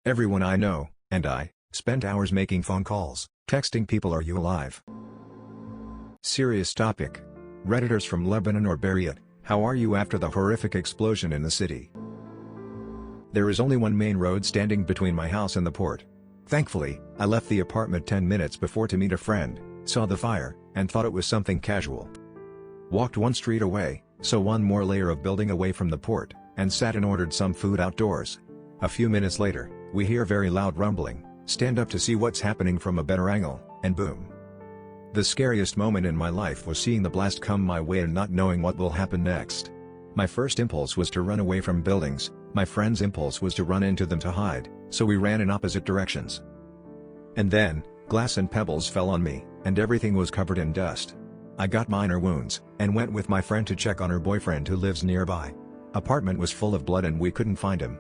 Everyone I know, and I, spent hours making phone calls, texting people, "Are you alive?" Serious topic. Redditors from Lebanon or Beirut, how are you after the horrific explosion in the city? There is only one main road standing between my house and the port. Thankfully, I left the apartment 10 minutes before to meet a friend, saw the fire, and thought it was something casual. Walked one street away, so one more layer of building away from the port, and sat and ordered some food outdoors. A few minutes later, we hear very loud rumbling, stand up to see what's happening from a better angle, and boom. The scariest moment in my life was seeing the blast come my way and not knowing what will happen next. My first impulse was to run away from buildings, my friend's impulse was to run into them to hide, so we ran in opposite directions. And then, glass and pebbles fell on me, and everything was covered in dust. I got minor wounds, and went with my friend to check on her boyfriend who lives nearby. Apartment was full of blood and we couldn't find him.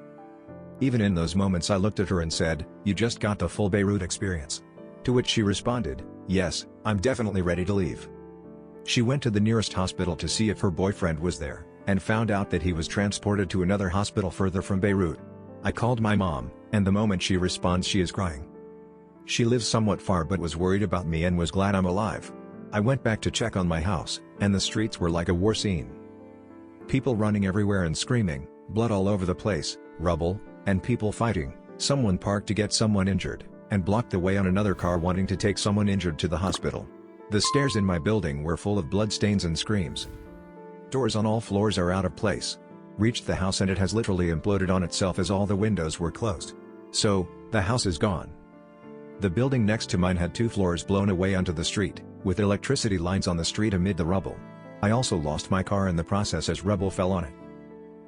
Even in those moments I looked at her and said, "You just got the full Beirut experience." To which she responded, "Yes, I'm definitely ready to leave." She went to the nearest hospital to see if her boyfriend was there, and found out that he was transported to another hospital further from Beirut. I called my mom, and the moment she responds she is crying. She lives somewhat far but was worried about me and was glad I'm alive. I went back to check on my house, and the streets were like a war scene. People running everywhere and screaming, blood all over the place, rubble, and people fighting. Someone parked to get someone injured, and blocked the way on another car wanting to take someone injured to the hospital. The stairs in my building were full of bloodstains and screams. Doors on all floors are out of place. Reached the house and it has literally imploded on itself as all the windows were closed. So, the house is gone. The building next to mine had 2 floors blown away onto the street, with electricity lines on the street amid the rubble. I also lost my car in the process as rubble fell on it.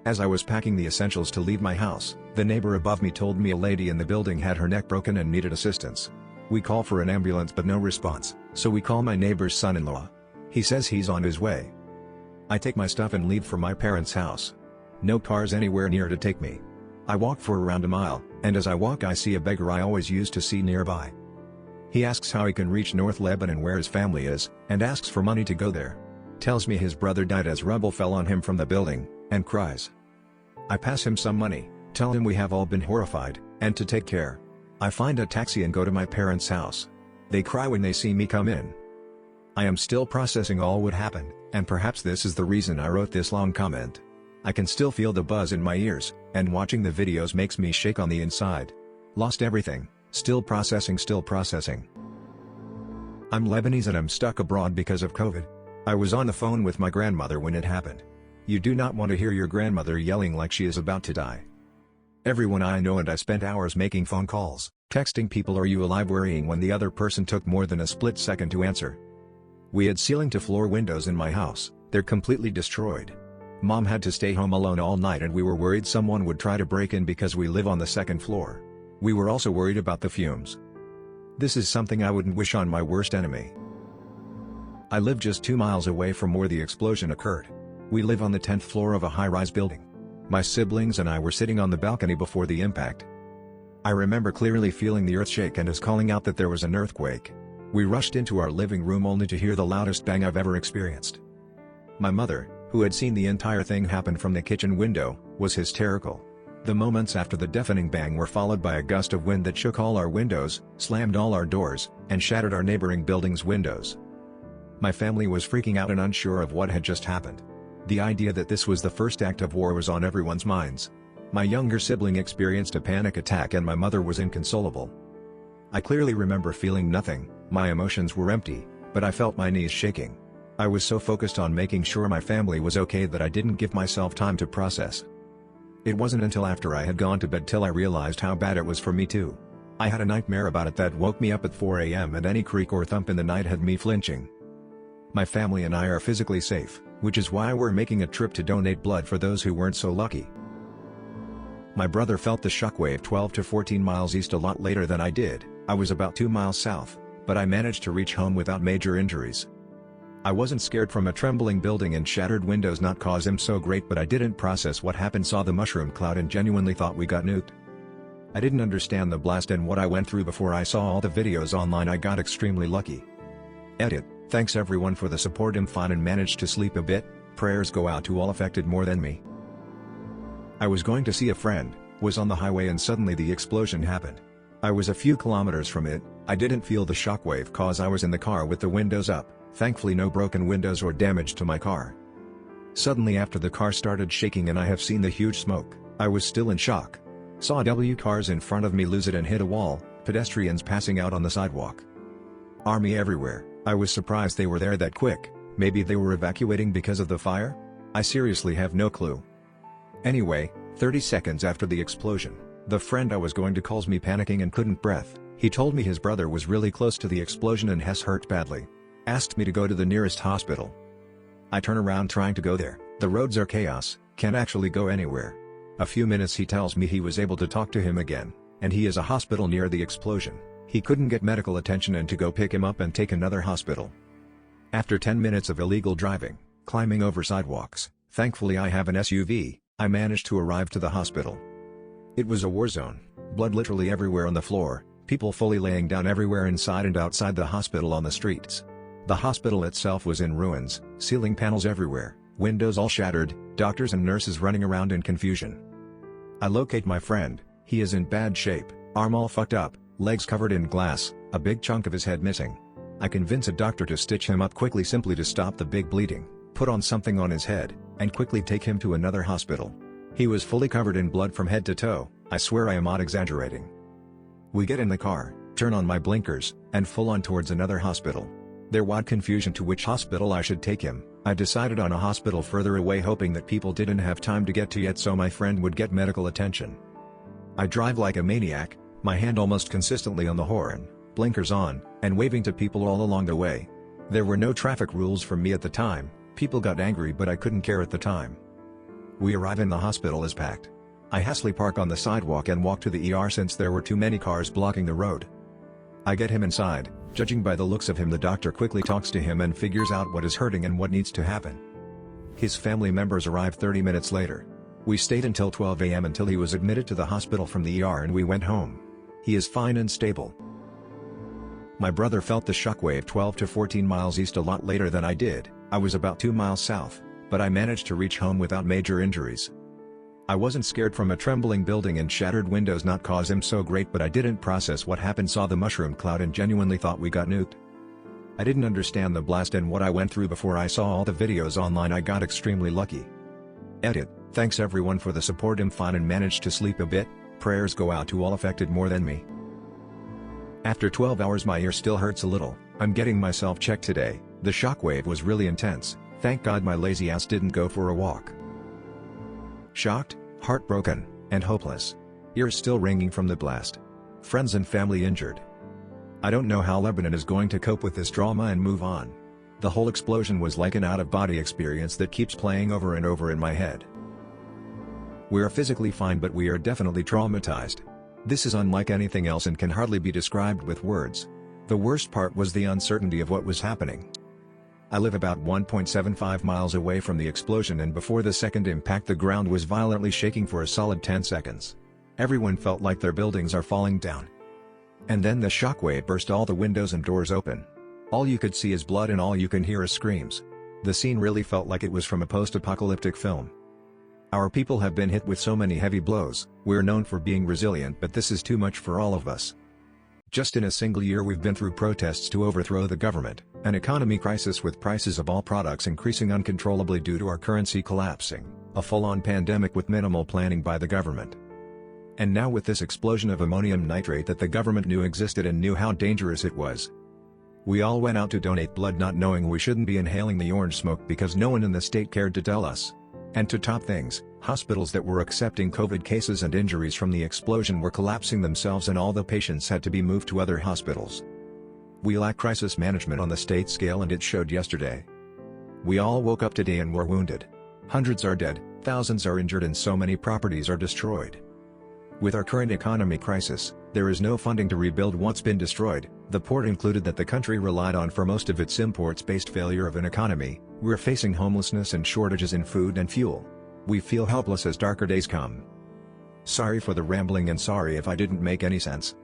As I was packing the essentials to leave my house, the neighbor above me told me a lady in the building had her neck broken and needed assistance. We call for an ambulance but no response, so we call my neighbor's son-in-law. He says he's on his way. I take my stuff and leave for my parents' house. No cars anywhere near to take me. I walk for around a mile, and as I walk I see a beggar I always used to see nearby. He asks how he can reach North Lebanon where his family is, and asks for money to go there. Tells me his brother died as rubble fell on him from the building, and cries. I pass him some money, tell him we have all been horrified, and to take care. I find a taxi and go to my parents' house. They cry when they see me come in. I am still processing all what happened, and perhaps this is the reason I wrote this long comment. I can still feel the buzz in my ears, and watching the videos makes me shake on the inside. Lost everything, still processing. I'm Lebanese and I'm stuck abroad because of COVID. I was on the phone with my grandmother when it happened. You do not want to hear your grandmother yelling like she is about to die. Everyone I know and I spent hours making phone calls, texting people, "Are you alive?" worrying when the other person took more than a split second to answer. We had ceiling to floor windows in my house, they're completely destroyed. Mom had to stay home alone all night and we were worried someone would try to break in because we live on the 2nd floor. We were also worried about the fumes. This is something I wouldn't wish on my worst enemy. I live just 2 miles away from where the explosion occurred. We live on the 10th floor of a high-rise building. My siblings and I were sitting on the balcony before the impact. I remember clearly feeling the earth shake and us calling out that there was an earthquake. We rushed into our living room only to hear the loudest bang I've ever experienced. My mother, who had seen the entire thing happen from the kitchen window, was hysterical. The moments after the deafening bang were followed by a gust of wind that shook all our windows, slammed all our doors, and shattered our neighboring buildings' windows. My family was freaking out and unsure of what had just happened. The idea that this was the first act of war was on everyone's minds. My younger sibling experienced a panic attack and my mother was inconsolable. I clearly remember feeling nothing, my emotions were empty, but I felt my knees shaking. I was so focused on making sure my family was okay that I didn't give myself time to process. It wasn't until after I had gone to bed till I realized how bad it was for me too. I had a nightmare about it that woke me up at 4 a.m. and any creak or thump in the night had me flinching. My family and I are physically safe, which is why we're making a trip to donate blood for those who weren't so lucky. My brother felt the shockwave 12 to 14 miles east a lot later than I did. I was about 2 miles south, but I managed to reach home without major injuries. I wasn't scared from a trembling building and shattered windows not cause him so great, but I didn't process what happened, saw the mushroom cloud and genuinely thought we got nuked. I didn't understand the blast and what I went through before I saw all the videos online. I got extremely lucky. Edit. Thanks everyone for the support. I'm fine and managed to sleep a bit. Prayers go out to all affected more than me. I was going to see a friend, Was on the highway and suddenly the explosion happened. I was a few kilometers from it. I didn't feel the shockwave cause I was in the car with the windows up, thankfully no broken windows or damage to my car. Suddenly after the car started shaking and I have seen the huge smoke, I was still in shock. Saw cars in front of me lose it and hit a wall, pedestrians passing out on the sidewalk. Army everywhere. I was surprised they were there that quick. Maybe they were evacuating because of the fire? I seriously have no clue. Anyway, 30 seconds after the explosion, the friend I was going to calls me panicking and couldn't breathe. He told me his brother was really close to the explosion and has hurt badly. Asked me to go to the nearest hospital. I turn around trying to go there. The roads are chaos, can't actually go anywhere. A few minutes he tells me he was able to talk to him again, and he is a hospital near the explosion. He couldn't get medical attention and to go pick him up and take another hospital. After 10 minutes of illegal driving, climbing over sidewalks, thankfully I have an SUV, I managed to arrive to the hospital. It was a war zone, blood literally everywhere on the floor, people fully laying down everywhere inside and outside the hospital on the streets. The hospital itself was in ruins, ceiling panels everywhere, windows all shattered, doctors and nurses running around in confusion. I locate my friend. He is in bad shape, arm all fucked up, legs covered in glass, a big chunk of his head missing. I convince a doctor to stitch him up quickly simply to stop the big bleeding, put on something on his head, and quickly take him to another hospital. He was fully covered in blood from head to toe. I swear I am not exaggerating. We get in the car, turn on my blinkers, and full on towards another hospital. There was confusion to which hospital I should take him. I decided on a hospital further away hoping that people didn't have time to get to yet so my friend would get medical attention. I drive like a maniac, my hand almost consistently on the horn, blinkers on, and waving to people all along the way. There were no traffic rules for me at the time, people got angry but I couldn't care at the time. We arrive and the hospital is packed. I hastily park on the sidewalk and walk to the ER since there were too many cars blocking the road. I get him inside. Judging by the looks of him, the doctor quickly talks to him and figures out what is hurting and what needs to happen. His family members arrived 30 minutes later. We stayed until 12 a.m. until he was admitted to the hospital from the ER and we went home. He is fine and stable. My brother felt the shockwave 12 to 14 miles east a lot later than I did. I was about 2 miles south, but I managed to reach home without major injuries. I wasn't scared from a trembling building and shattered windows not cause him so great, but I didn't process what happened, saw the mushroom cloud and genuinely thought we got nuked. I didn't understand the blast and what I went through before I saw all the videos online. I got extremely lucky. Edit. Thanks everyone for the support. I'm fine and managed to sleep a bit. Prayers go out to all affected more than me. After 12 hours my ear still hurts a little. I'm getting myself checked today. The shockwave was really intense. Thank God my lazy ass didn't go for a walk. Shocked, heartbroken, and hopeless. Ears still ringing from the blast. Friends and family injured. I don't know how Lebanon is going to cope with this drama and move on. The whole explosion was like an out-of-body experience that keeps playing over and over in my head. We are physically fine but we are definitely traumatized. This is unlike anything else and can hardly be described with words. The worst part was the uncertainty of what was happening. I live about 1.75 miles away from the explosion and before the second impact the ground was violently shaking for a solid 10 seconds. Everyone felt like their buildings are falling down. And then the shockwave burst all the windows and doors open. All you could see is blood and all you can hear is screams. The scene really felt like it was from a post-apocalyptic film. Our people have been hit with so many heavy blows. We're known for being resilient but this is too much for all of us. Just in a single year we've been through protests to overthrow the government, an economy crisis with prices of all products increasing uncontrollably due to our currency collapsing, a full-on pandemic with minimal planning by the government. And now with this explosion of ammonium nitrate that the government knew existed and knew how dangerous it was. We all went out to donate blood not knowing we shouldn't be inhaling the orange smoke because no one in the state cared to tell us. And to top things, hospitals that were accepting COVID cases and injuries from the explosion were collapsing themselves and all the patients had to be moved to other hospitals. We lack crisis management on the state scale and it showed yesterday. We all woke up today and were wounded. Hundreds are dead, thousands are injured and so many properties are destroyed. With our current economy crisis, there is no funding to rebuild what's been destroyed, the port included that the country relied on for most of its imports-based failure of an economy. We're facing homelessness and shortages in food and fuel. We feel helpless as darker days come. Sorry for the rambling and sorry if I didn't make any sense.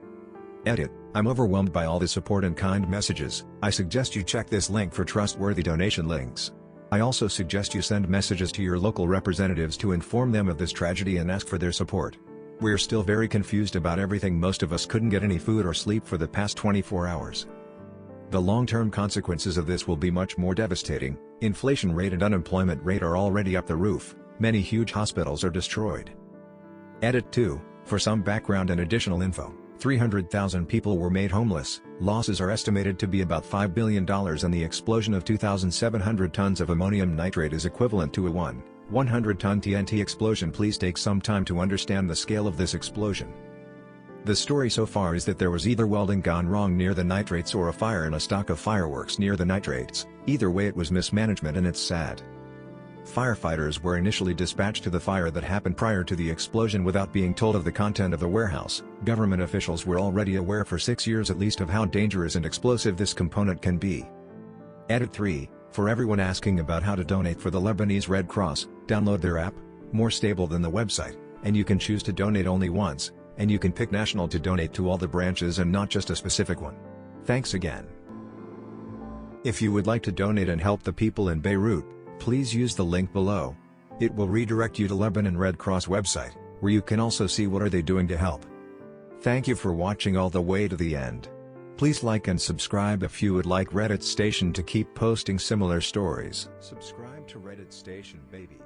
Edit. I'm overwhelmed by all the support and kind messages. I suggest you check this link for trustworthy donation links. I also suggest you send messages to your local representatives to inform them of this tragedy and ask for their support. We're still very confused about everything. Most of us couldn't get any food or sleep for the past 24 hours. The long-term consequences of this will be much more devastating. Inflation rate and unemployment rate are already up the roof. Many huge hospitals are destroyed. Edit 2, for some background and additional info, 300,000 people were made homeless. Losses are estimated to be about $5 billion, and the explosion of 2,700 tons of ammonium nitrate is equivalent to a 100-ton TNT explosion. Please take some time to understand the scale of this explosion. The story so far is that there was either welding gone wrong near the nitrates or a fire in a stock of fireworks near the nitrates. Either way, it was mismanagement, and it's sad. Firefighters were initially dispatched to the fire that happened prior to the explosion without being told of the content of the warehouse. Government officials were already aware for 6 years at least of how dangerous and explosive this component can be. Edit 3, for everyone asking about how to donate for the Lebanese Red Cross, download their app, more stable than the website, and you can choose to donate only once, and you can pick national to donate to all the branches and not just a specific one. Thanks again. If you would like to donate and help the people in Beirut, please use the link below. It will redirect you to Lebanon Red Cross website, where you can also see what are they doing to help. Thank you for watching all the way to the end. Please like and subscribe if you would like Reddit Station to keep posting similar stories. Subscribe to Reddit Station, baby.